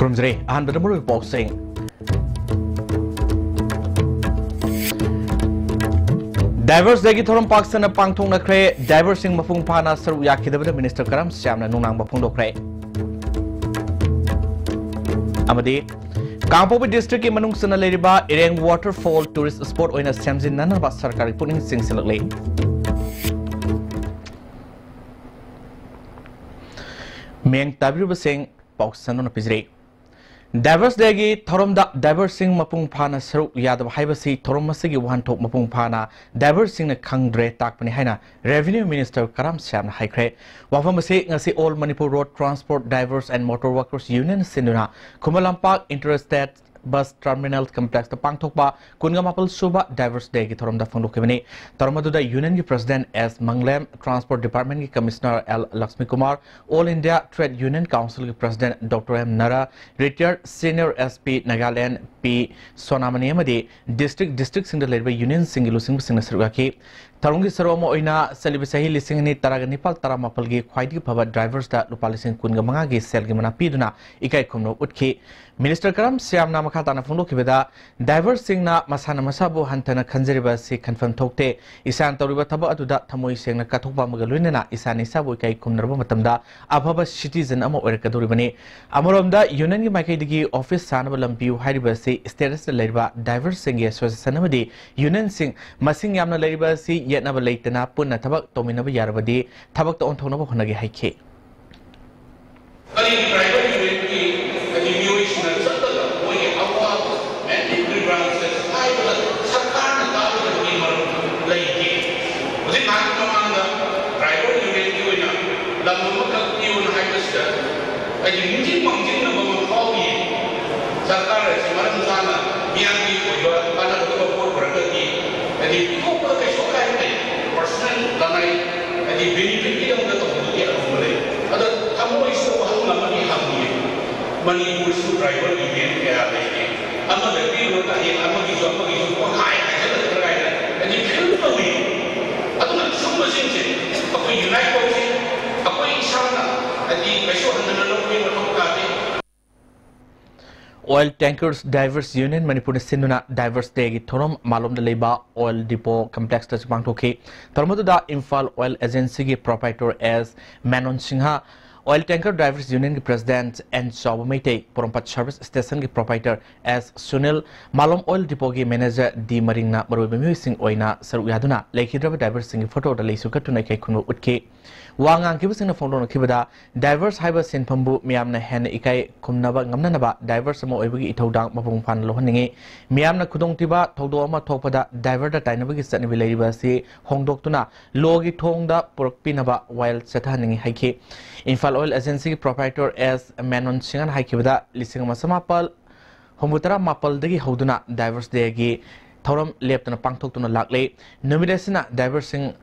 Kurumzre, and the number of boxing. Divers Dagi Thorum Pakistan of Pangtung Nakre, diversing Mafung Pana Saruyaki, the Minister Karam Sam and Nunang Bapundo Kre. Amadi Kampopi district in Manung Sana Ladiba, Ireng waterfall tourist spot in a Samsin Nanaba Sarkari putting Singsilly. Meng Tabu saying Pakistan on a Pizre. Divers Dagi, Toromda, diversing Mapung Pana Saru Yadav Hibasi, Toromasigi Wanto Mapung Pana, diversing the Kangdre Takpanihana, Revenue Minister Karam Sam Haikre, Wafamasi, Nasi All Manipur Road Transport Divers and Motor Workers Union Sinduna, Kumalampak Interstate Bus Terminal Complex, the Pangtokpa, Kungamapal Suba, Divers Dagi Toromda Fundukimini, Toromaduda Union President S. Manglem, Transport Department Commissioner L. Lakshmi Kumar, All India Trade Union Council President Dr. M. Nara, Retired Senior SP Nagaland P. Sonamani Amadi, Districts in the Labor Union Single Singasaraki, Tarungi Saromo Oina, Celibisahi Lissingini Taraganipal Taramapalgi, quite power drivers that Lupalisin Kungamagi, Selgimana Piduna, Ikai Kumno Utki, Minister Karam Siam Namakatana Fundukivida, Divers Singna Masana Masabu Hantana Kanzeriba Si Confirm Tokte, Isan Toriba Taba to that Tamui Sing Katuba Magaluna, Isani Sabu Kai Kumnaramatamda, Ababa citizen Amo Erkaduribani, Amoromda, Union Makadigi Office Sanabalam Piu Haribasi, Status the Labor, Divers Sing Yes was Sanamadi, Union Sing, Masing Yamna Labor Si, yet never late than up, Puna Tabak, Tominaba Yarabadi, Tabak the Ontono Honagi Hike. Manipuri driver union kaya lagi. Amma lebih roda ini, amma kisah kaya aja terkait. Jadi film lagi. Atau nak semua sini. Apa unite kau sih? Apa isana? Jadi besok hendak lakukan apa kali? Oil Tankers Divers Union Manipur Sinduna Divers Dagi Thorom Malum de Leba Oil Depot Complex to Bangtoki. Tormoda Infal Oil Agency proprietor as Manon Singha. Oil Tanker Drivers Union President and Shawamete, Porompat Service Station Proprietor as Sunil, Malom Oil Depot Manager D. Marina Marubi Sing Oina, Saruyaduna, Lake Hydra Divers Sing photo the Lesuka to Nake Kuno Utke. Wangang give us in a phone on Kibada, Divers Hyber Sin Pambu, Miamna Hen Ikai, Kumnaba, Gamnaba, Divers Mo Ebi Todang Mapung Pan Lohaningi, Miamna Kudong Tiba, Todoma Topada, Diver the Dynamic Sanibasi, Hong Doktuna, Logi Tonga, Porpinaba, while Sataning Hike. Infal Oil Agency proprietor as Manon Singan Haikibada, Lissing Masamapal, Homutara Mapal Degi Hoduna, Divers Degi, Thorum left on a Pangtok to Lakle, Numidesina, Diversing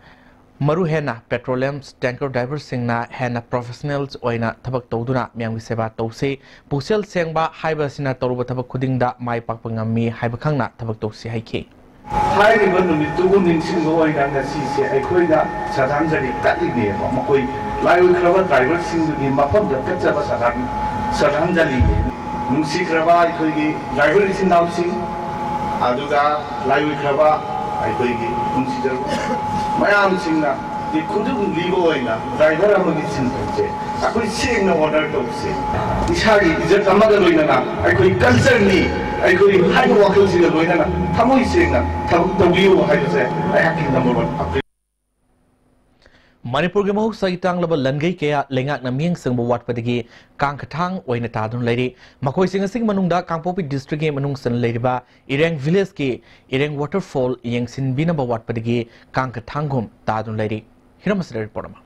Maruhena, Petroleum Tanker Divers Singna, Hena Professionals, Oina, Tabak Toduna, Miami Seba Tose, Pusel Sengba, Hibasina Toruba Tabakudinda, My Papangami, Hibakanga, Tabak Tose Hike. Hi, even with 2 inches going down the sea, I could that Satanzari Katini, Makoi, Live Crava drivers sing the Mapam, the Petsa Satanzali, Musikrava, driver is in housing, Aduga, Live Crava, I could consider my arm singer, they couldn't leave Oina, driver among its symptoms. I could sing no order to say. This Hardy is a Tamada Luina, I could concern me. I could hide walkers in the Luina, Tamu singer, the view I say, I have king number 1. Manipur ke mahu saitang laba langai kaya lengak na mieng seng buat padagi kang katang oina tadun lady makoi singasing manungda Kampopi district ke manung san lady ba Ireng village ke Ireng waterfall yang sin bina buat padagi kang katang gum tadun lady hiramas report ma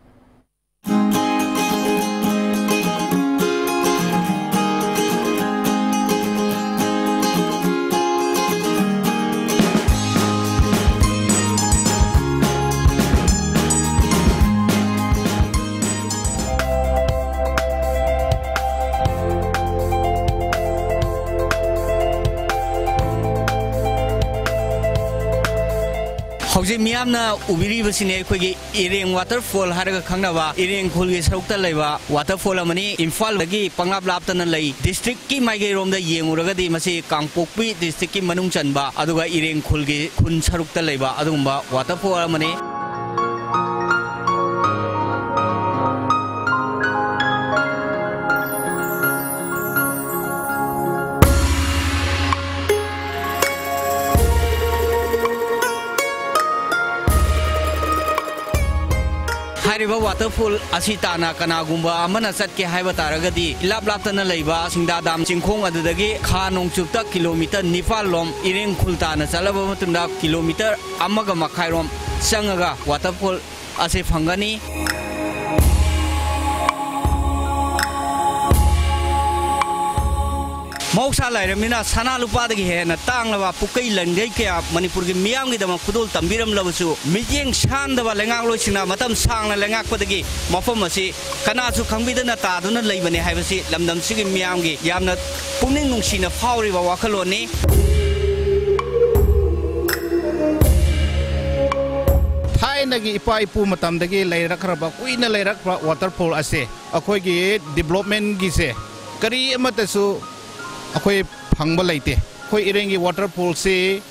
Hoji Miamna Ubiri Basine Kugi, Iring waterfall Haraga Kangava, Iring Kuli Sauta Leva, waterfall Amani, Infal Lagi, Pangab Laptan Lay, District Ki Maigerom the Yemuragadi Masi, Kangpokpi, District Ki Manungchanba, Aduga Iring Kulgi, Kun Sarukta Leva, Adumba, waterfall Amani. Hariba waterfall asitana kanagumba amana satke haiba taragadi ilap laptana leiba singdadam chingkhong adudagi kha nongchukta kilometer 9 lom ireng khultana chalaba matunda kilometer amaga makhairom changaga waterfall ase phangani Mausa Laramina, Sana Lupadagi, and a Tangava, Pukai, Langaka, Manipuri, Miami, the Makudul, Tambiram Lavasu, Mijing Shan, the Valangalochina, Matam Sang, Langakwadagi, Mofomasi, Kanasu, Kambidana, Taduna, Labani, Havasi, Lamdam Sigi Miami, Yamna, Puning Shina, Power, Wakaloni. Nagi ipai pu matam dagi lairak raba kuina lairak waterfall ase akoi gi development gi se kari amatasu akoi phangba laite khoi irengi waterfall se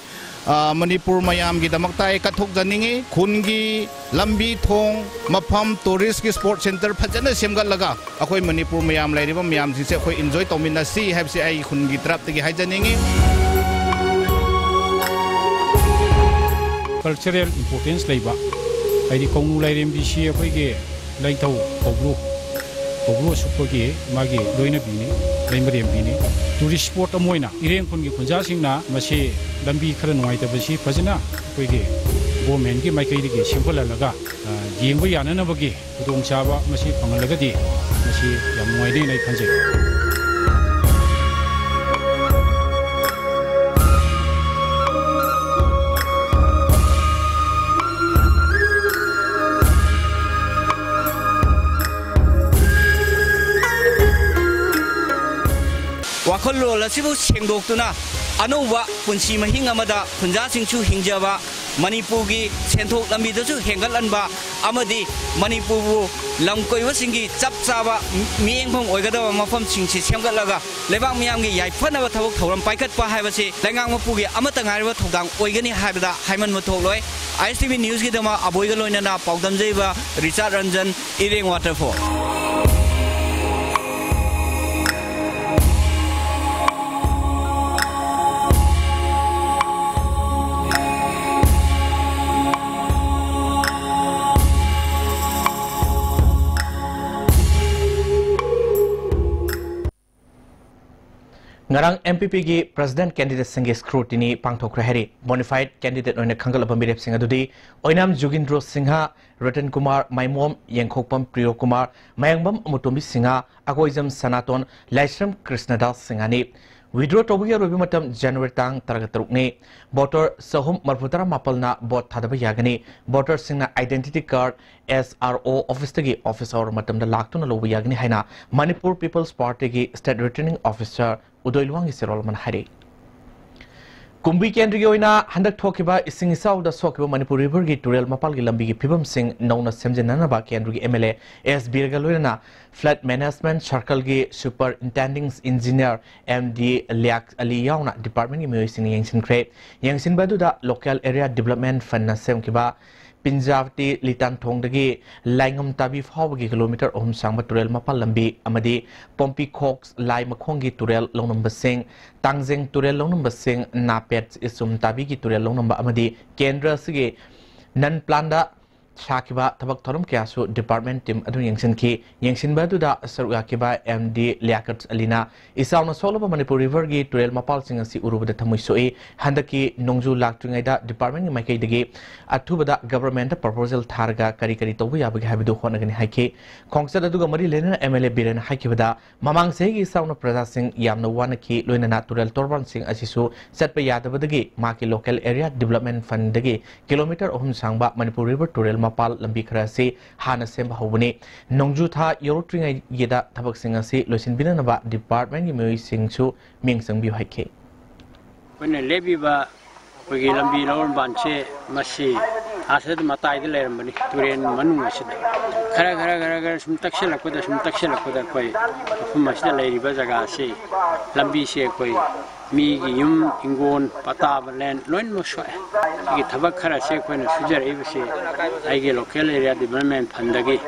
Manipur mayam gi damaktai kathok janingi khungi lambi thong mafam tourist gi sport center phajana semgal laga akoi Manipur mayam lairiba mayam si se khoi enjoy tomina si habsi ai khungi trap tagi hajaningi cultural importance leiba ai kongnu lairem bi si akhoi ge laithau oglu supagi magi loina bini laimrem bini tourist spot amoina ireng khun gi khunja singna masi lambi khara noi ta basi fajana akhoi ge government gi maikai gi simple laga jengba yana na bagi dong chaba masi phangalaga di masi yam noi dei nai khanjai Wakolo Lasibu Singdokuna, Anova, Punsi Mahingamada, Punja Singchu Hinjava, Manipugi, Sento Lamidasu Hengalanba, Amadi, Manipu, Lamkoi Wasingi, Zapsava, Mienghong Ogada, Mafam Singsi Sangalaga, Levang Miangi, Yapana Toram Paikat Pahavasi, Langamugi, Amatangariva Togam, Oigani Habida, Hyman Motoloi, ISTV News Gidama, Aboigaloina, Pogdam Zeva, Richard Ranjan, Iring Waterfall. Ngarang MPP gi president candidate singe scrutiny pangthokra hari bonafide candidate oina khangal mirep singh adudi oinam Jugindro Singha Ratan Kumar Maimom Yengkhokpam Priyo Kumar Mayangbam Amutomi Singha Agoizam Sanaton Laisram Krishnadas Singhani withdraw tobuya robi matam January tang taragatrukni voter sahum marfutara mapalna bot thadaba yagani voter singna identity card SRO office tagi officer matam da laktuna lobu yagani haina Manipur People's Party gi state returning officer Udoilwang Sirol Manhari. Kumbi Kendri Oina, Handak Tokiba, Sing South, the Sokiba Manipur River, Turel Mapal Lambi, Pibum Sing, known as Semjananaba, Kendri MLA, S. Birgaluna, Flat Management, Charkalgi, Superintending Engineer, MD Liak Aliyauna, Department Immunising Yangsin Crate, Yangsin Baduda, Local Area Development Fund Semkiba. Pinjavti Litan Tongdagi, Langam Tabi Fawagi kilometer Om Sangba Turel Mapal Lambi, Amadi, Pompi Cox, Lai Makongi Turel Longnumber Sing, Tangzeng Turel Longnumber Sing, Napet Isum Tabigi Turel Longnumber Amadi, Kendra Sige, Nan Planda, Shakiba, Tabak Torum Kiasu, Department Team Adu Yangsin Ki, Yangsin Baduda, Saruakiba, MD Liakat Alina, Isauna Solova Manipur River Gi, Turel Mapal Singasi Uru the Tamusoi, Handaki, Nongju Laktungaida, Department Makai Degi, Atubada Government Proposal Targa, Karikari Tobu Yabig Habidu Honagan Haki, Kongsada Dugamari Lena MLA Biren Hakivada, Mamang Segi Sound Processing Yamno Wanaki, Luina Naturel Torban Sing Asisu, Setpayadabadagi, Maki Local Area Development Fund Degi, Kilometer Om Sangba, Manipur River Turel Mapal Lambi Krasi, Hana Semba Hobuni, Nongjuta, Yorotring Yeda Tabak Singasi, Lusin Binanaba, Department Yumi Sing Chu, Ming Sang Biu Hake. When a Lebiba, we Lambi Lord Banche, Masi, asad matai de leram bani turen manu masid khara sum taksel lakoda koi phum masda leiri ba jaga se lambi se koi mi gi yum ingon pata balen loin mo swa gi thabak khara se koi na sujar e se ai ge local area development fund gi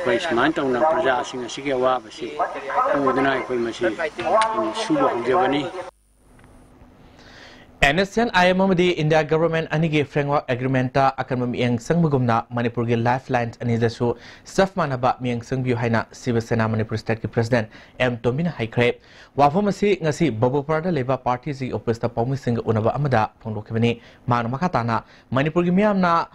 koi sman tong na praja sing asige wa ba se udna koi masi subo hojabani NSN IMMD India government anige framework agreement ta akan mamiang sangmugumna Manipur ge lifelines ani dasu safmanaba miang sangbiu haina Shiva Sena Manipur state ke president M Tomina haikre wafamasi ngasi babuparda leba party ji opesta paumi sing unaba amada phongdokibani manu makatana Manipur ge miamna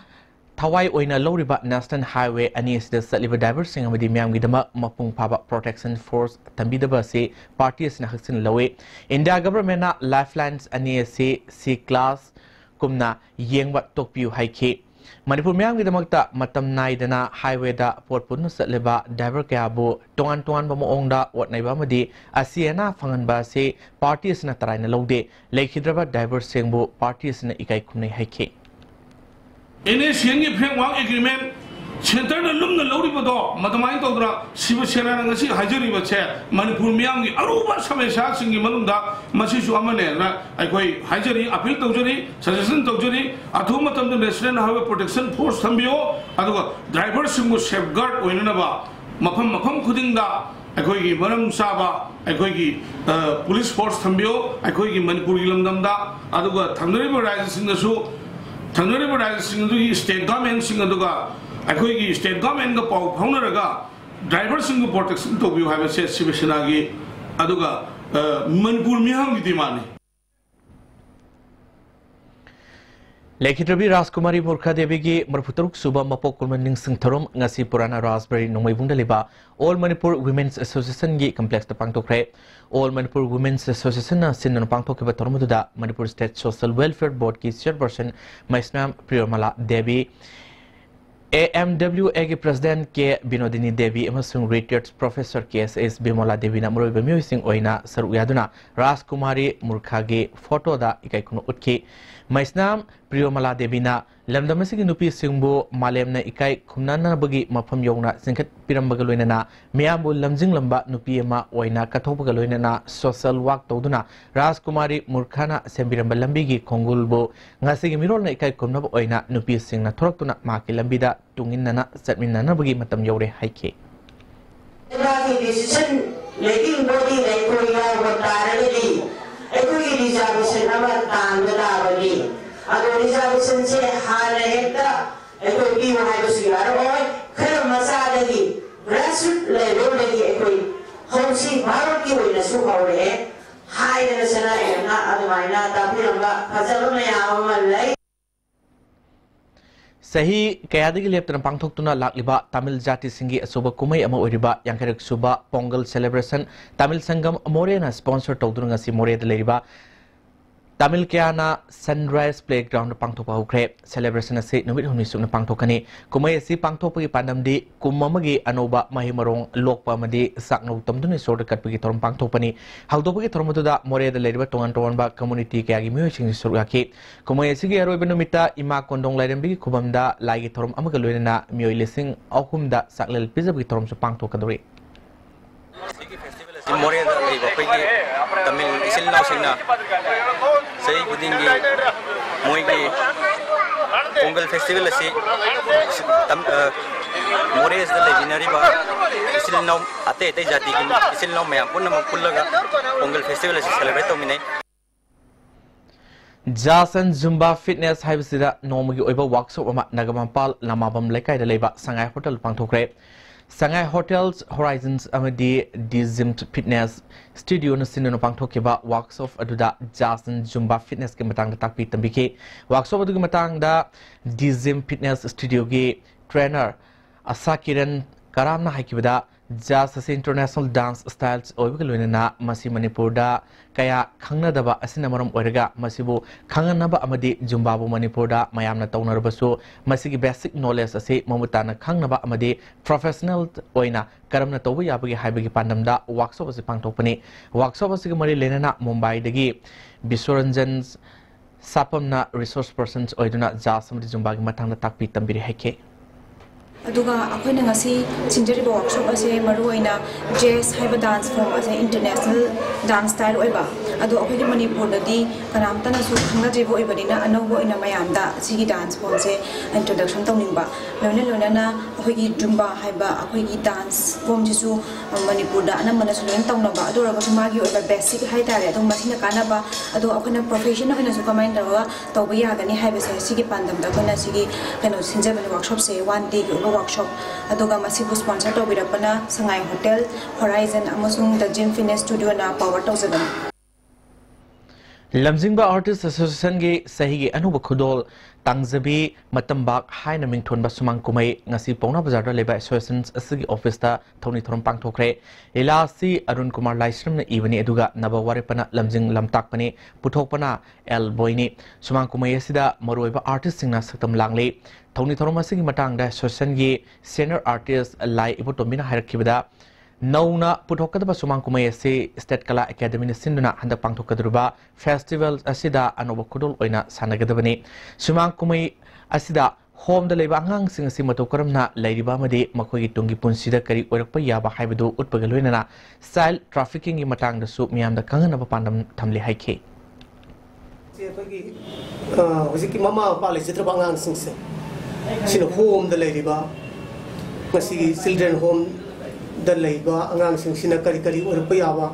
Thawai oina loriba National Highway ani sida saliba driver sing amadi miam gidama mapung phaba protection force tambidaba se parties na haksin lawe India government na lifelines ani se C class kumna yengwa tokpiu haike Manipur miam gidamakta matam naidana highway da porpun saliba driver kyabu tongan ba moongda watnaiba amadi asiana phanganba se parties na taraina lode lekhidraba driver singbu parties na ikai khumnai haike NSN framework agreement center na lumna lori bodo madamai todra Shiva Sena ngasi hajari bache Manipur miyam gi aruba samesya singi manunda masi su amane na aikoi hajari appeal tawjari suggestion tawjari athu matam national highway protection force thambio aduga driver singu safeguard oinana ba mafam khuding da aikoi gi maram saba aikoi gi police force thambio aikoi gi Manipur gi lamdam da aduga thamnari ba rajya sing su Tanuriba Rising state government sing aduga akoi state government ga pau phaunaraga driver sing protection to bi have se Shiva gi aduga Manipur miham gi dimani Lekhitrabi Rajkumari Murkha Devi gi marfutaruk suba mapok kulmaning singtharom ngasi purana Raspberry Nongaibungda liba All Manipur Women's Association gi complex ta pangtokre All Manipur Women's Association na sinna pangtokeba tormuda Manipur State Social Welfare Board ki chairperson Maisnam Priyamala Devi AMWA ki president ke Binodini Devi amasung retired professor KSS Bimola Devi na muroi music oina saru yaduna Rajkumari Murkha gi photo da ikai kuno utki Maisnam Priyamala Devi na lamdamasigi nupi singbu malemna ikai khumnana bagi mafam yongna singkat pirambaga loinana miyambu lamjing lamba nupi ama oina kathobaga loinana social work tawduna Rajkumari Murkhana sembiramba lambi gi khongulbu ngasigi mirolna ikai khumnaba oina nupi singna thoraktuna maki lambida tunginnana satminnana bagi matam yore haike decision making body like koya watarali ekoi reservation ama tangda bali agar reservation se hana hekta ekoi bi wahai basiar oi khar masala di grassroots level lagi ekoi hongsi bharat ki hoina su haure hai na sana na admaina tapi lamba fazal me amal Sahi kayadagi leptana pangthoktuna lakliba Tamil Jati Singi Asuba Kumai ama oriba Yankarak Suba Pongal celebration Tamil Sangam Morena sponsor tawduna ngasi More de leriba Tamil Kiana Sunrise Playground pangthokpa hukre celebration ase numit humni sukna pangthokani kumai asi pangthokpagi pandamdi kummamagi anoba mahimarong lokpa amadi sakno tamduni sorda katpagi torom pangthokpani hawdopagi tormoduda More de leriba tongan ba community kayagi miyosing surgaki kumai asi gi aroiba numita ima kondong lairembi kubamda lagi torom amaga loinana miyoi lesing ahumda saklel pizabagi torom su pangthokadori More de leriba Tamil isilna singna Say kudingi moigi Pongal festival asi More is the legendary ba isil now ate jati ki isil now mayam punna mapullaga Pongal festival asi celebrate tomine Jason Zumba Fitness haibsida nomagi oiba workshop ama Nagamampal Lamabam Lekai da leba Sangai Hotel pangthokre Sangai Hotels Horizons amadi Dizim Fitness Studio na sinno pangthokeba workshop aduda Jason Zumba Fitness ke matang da takpi tambike workshop adu ke matang da Dizim Fitness Studio ge trainer Asakiran Karamna haikibada Jazz International Dance Styles oiba loinana masi Manipur da kaya khangnadaba asina maram oiraga masibu khanganaba amadi Zumbabu Manipur da mayamna tawnarbasu masigi basic knowledge ase mamutana khangnaba amadi professional oina karamna tawba yabagi haibagi pandamda workshop ase pangtokpani workshop ase mari lenana Mumbai dagi Biswaranjan Sapamna resource persons oiduna jasam jumbagi matang na takpi tambiri heke. अदुगा अखोइना ngasi सिंजरी workshop असे मरुइना jazz हाइबा dance form असे international dance style ओइबा अदु अखोइगी मणिपुर ददी कनामतना सु खंगना जेबो ओइबनिना अनौबो इना मयामदा सिगी डांस फॉर्म से इंट्रोडक्शन तौनिंबा लोने लोनेना अखोइगी जुम्बा हाइबा अखोइगी डांस फॉर्म जिसु मणिपुर दा अनमना सु लोन तौनबा अदुरगा सुमागी ओइबा बेसिक हाइतारे अदु मसिना कानाबा अदु अखोइना प्रोफेशनल ओइना सु कमाइन दरगा तौबा यागनी हाइबसे सिगी पांदम दा कोना सिगी कनो सिंजबन वर्कशॉप से 1 डे की workshop aduga masibu sponsor to birapana sangai hotel horizon amasung the gym fitness studio na power to seven Lamjingba Artists Association ge sahi ge anuba khudol tangzabi matambak haina mingthon ba sumang kumai ngasi pauna bazar da leba associations asigi office ta thoni thorom pangthokre elasi Arun Kumar Laisram na ibani aduga naba warepana lamjing lamtak pani puthokpana el boyni sumang kumai asida maroiba artist singna saktam langle thoni thorom asigi matang da association ge senior artist lai ibutomina hairakibada Nauna puthokadaba sumang kumai ase State Kala Academy na sinduna handak pangthokadruba festival asida anoba khudol oina sanagadabani sumang kumai asida home da leba angang sing asi matokaramna lairiba amadi makoi tungi punsida kari oirakpa yaba haibadu utpaga loinana child trafficking gi matang da su miyam da kanganaba pandam thamle haike Pagi hojiki mama pale chitra bangang sing se sino home da lairiba ngasi children home da leiba angang sing sina kari kari orakpa yaba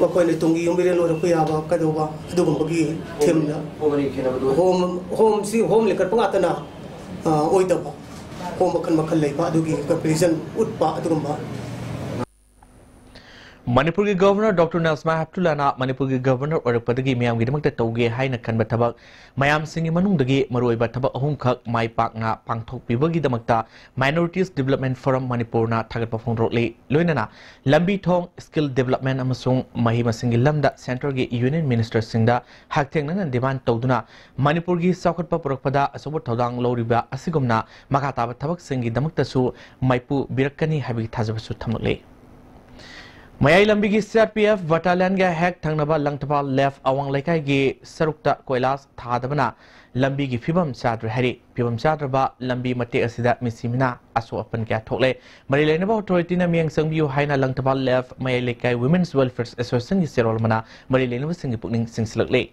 makoi ne tungi yumbiren orakpa yaba kadoba adugumagi themna home si home lekar pangatana oidaba home kan makal leiba adugi comparison utpa adugumba Manipuri Governor Dr. Nelsma Haptulana Manipuri Governor or Padagi Miam Gidamak Toge Haina Kanbatabak Mayam Singi Manundagi Maroi Bataba Humkak Mai Pakna Pangtok Pibagi Damakta Minorities Development Forum Manipurna Tagapafon Rotli Luinana Lambi Tong Skill Development Amasung Mahima Singi Lamda Central Union Minister Singda Haktengan and Divan Toduna Manipurgi Sakutpa Purpada Asobo Todang Loriba Asigumna Makataba Tabak Singi Damaktasu Maipu Birakani Habi Tazabasu Tamale Mayai Lambigi CRPF Battalion ga hack thangnaba langtapa left awang laikai gi sarukta koilas thadabana lambi gi fibam sadra hari fibam sadra ba lambi mate asida misimina aso apan kya thokle mari lenaba authority na miang sangbiu haina langtapa left mayai laikai women's welfare association gi serol mana mari lenaba singi pukning singsilakle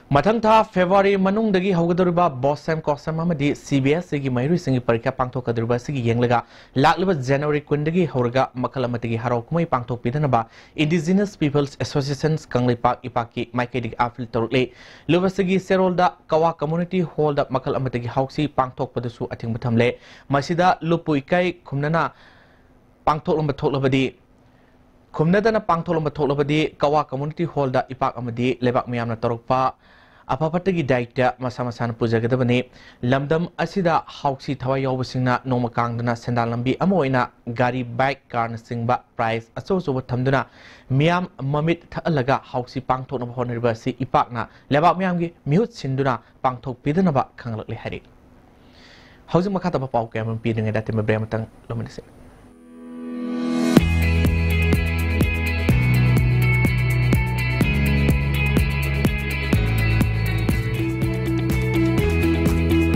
Matang tha February manung dagi haugadurba Bossam Kosam amadi CBS gi Mayuri singi parikha pangthokadurba sigi yenglaga lakleba January kundagi hauraga makalamatigi haraukumai pangthok pidanaba Indigenous Peoples Associations Kanglipak Ipaki Maikedik Afil Torle Lubasigi Serolda Kawa Community Hall da makalamatigi hauksi pangthok padasu ating bathamle masida lupuikai khumnana pangthok lombathok Kumnadana pangtholom batholabadi Kawa Community Hall da ipak amadi lebak miyamna torokpa apapatagi daita masama-sama pujagadabani lamdam asida hauksi thawai yawbasingna nomakangdana sendal lambi amoina gari bike car na singba price aso thamduna miyam mamit thalaga hauksi pangthokna honriba si ipakna lebak miyamgi mihut sinduna pangthok pidanaba khanglakle hari hausi makata ba pau kemam pidinga datim brematang lomanise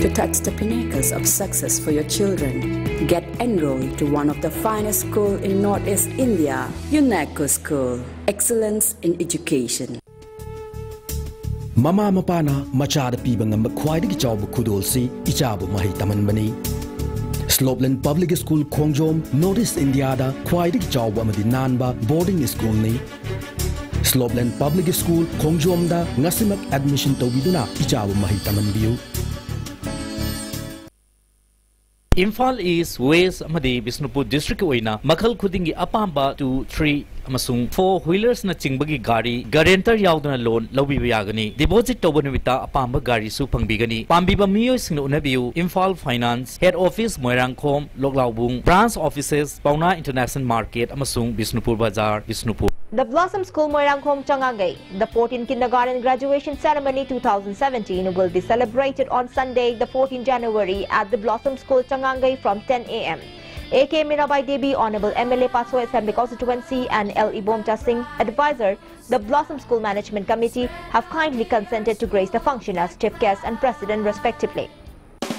To touch the pinnacles of success for your children, get enrolled to one of the finest schools in Northeast India, UNESCO School. Excellence in Education. Mama mapana machada piba ngamba khwaidagi chawbu khudolsi ichabu mahi tamanbani. Slopeland Public School Khongjom, Northeast India da khwaidagi chawbu amadi nanba boarding school ni. Slopeland Public School Khongjom da ngasimak admission tawbiduna ichabu mahi tamanbiu. Imphal East, West amadi Bisnupur District oina makhal khudingi apamba 2, 3 amasung 4 wheelers na chingbagi gari guarantor yauduna loan lawbiba yagani deposit tawba numita apamba gari su pangbigani pambiba miyoi singna unabiu Imphal Finance Head Office Moirangkhom Loklaubung Branch Offices Pauna International Market amasung Bisnupur Bazar Bisnupur. The Blossom School Moirangkhom Changangai, the 14th kindergarten graduation ceremony 2017 will be celebrated on Sunday, the 14th January at the Blossom School Changangai from 10 a.m. AK Mirabai Devi, Honorable MLA Patsoy Assembly Constituency, and L. Ibomcha Singh, advisor, the Blossom School Management Committee, have kindly consented to grace the function as chief guest and president respectively.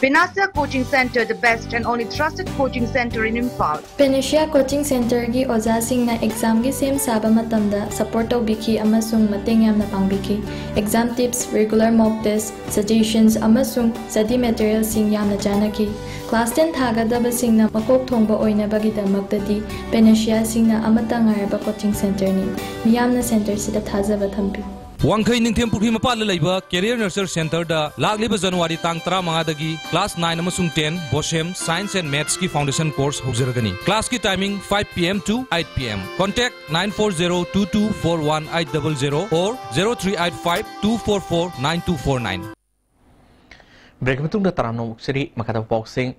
Pinasia Coaching Center, the best and only trusted coaching center in Imphal. Pinasia Coaching Center gi oja singna exam gi sem saba matamda support tawbiki amasung mateng yamna pangbiki. Exam tips, regular mock tests, suggestions amasung study materials sing yamna janaki. Class 10 thagadaba singna makok thongba oina bagidamaktadi Pinasia singna amata ngaraba coaching center ni. Miyamna center sida thajaba thampi. Wangkai Ningthem Pukhi Mapal Laiba Career Nurture Center da Lagliba January tang 13 dagi class 9 amasung 10 Boshem Science and Maths ki foundation course hogjaragani. Class ki timing 5 PM to 8 PM. Contact 940224180 or 03852449 Break matung da taramno muksiri makata boxing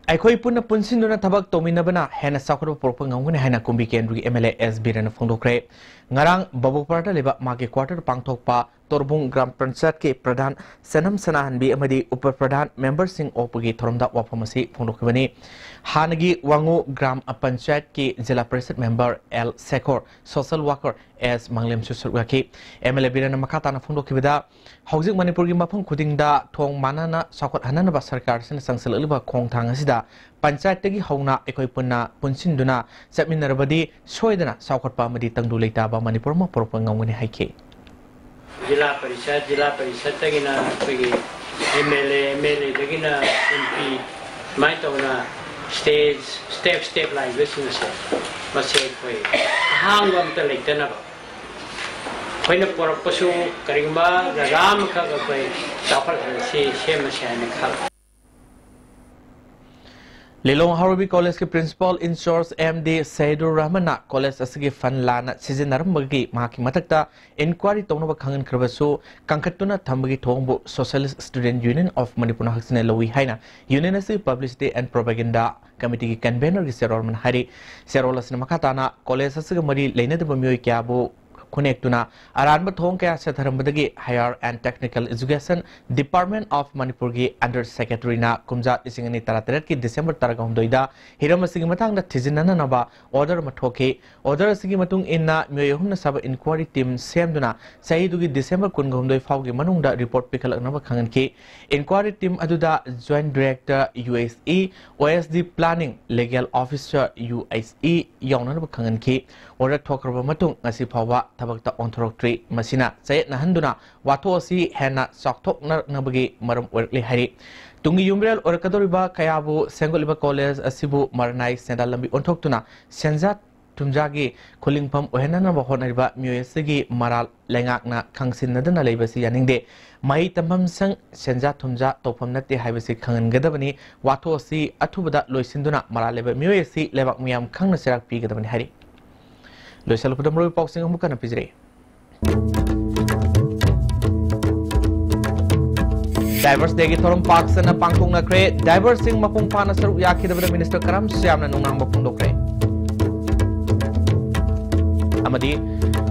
Aikoi punna punsinduna thabak tominabana hena sakro propangangune hena kumbi kendri MLA SB ren phongdokre ngarang babukparta leba mage quarter pangthokpa torbung gram panchayat ke pradhan sanam sanahanbi amadi upar pradhan member sing opagi thoromda wafamasi phongdokbani hanagi wangu gram panchayat ke jila parishad member L Sekor social worker as manglem susurgaki MLA biran makata na phongdokibida hojik manipur gi mafam khudingda thong manana sakot hanana ba sarkar sin sangsal liba khong thang asida panchayat tagi hauna ekoi punna punsinduna chapminarbadi soidana sakotpa amadi tangdu leita ba manipur ma propangangune haike जिला परिषद तगिना कोई MLA तगिना MP माइ तोना step like business मसे कोई हांगम त लेतना बा कोइना परपसु करिंबा राम का कोई चापल से मसे खा Lelong Harubi College के principal in charge MD Saidur Rahmana college asigi fan lana seasonaram bagi mahaki matakta inquiry tongnoba khangan khrabasu kangkhatuna thambagi thongbu Socialist Student Union of Manipur haksine lowi haina union asigi publicity and propaganda committee ki convener gi serol man hari serol asina makatana college asigi mari leinadaba myoi kyabu Connectuna Aranba Thong Kaya Satharambadagi Higher and Technical Education Department of Manipur gi Under Secretary na Kumjat Isingani Tarateret ki December Taragam Doida Hiram Asigi Matang da Tizinana Naba Order Mathoke Order Asigi Matung Inna Myoyahumna Saba Inquiry Team Semduna Saidugi December Kungumdoi Faugi Manung da Report Pikal Naba Kanganki Inquiry Team Aduda Joint Director USE OSD Planning Legal Officer USE Yaunanaba Kanganki Order Tokraba Matung Nasi Pawa tabakta onthoroktree masina sayet nahanduna watho asi hena sakthok nabagi maram workli hari tungi yumbrel orkadoriba kayabu sengoliba college asibu marnai sendal lambi onthoktuna senjat tumjagi khulingpham ohenana ba honariba myoyesigi maral lengakna khangsinnadana leibasi yaningde mai tamham sang senja thumja topam nate haibasi khangangadabani watho asi athubada loisinduna maraleba myoyesi lebak miyam khangna serak pigadabani hari Loisal Pudam Roy Boxing Mukana Pizre. Divers Degi Thorum Parks and a Pangkung Nakre, Diversing Mapung Pana Saru Yaki the Minister Karam Siam and Nunang Mapundokre. Amadi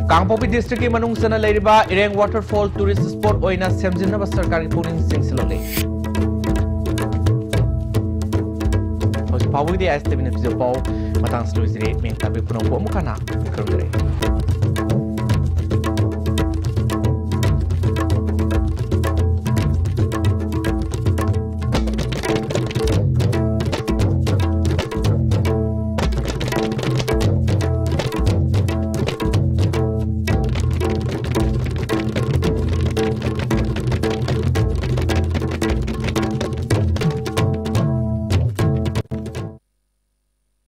Kangpopi District Manung Sana Ladiba, Ireng Waterfall Tourist Sport Oina Semzina Sarkari Puning Singsiloli. Pawidi as the minutes of Paul, Matang Sluiz, Ming Tabi Puno Mukana,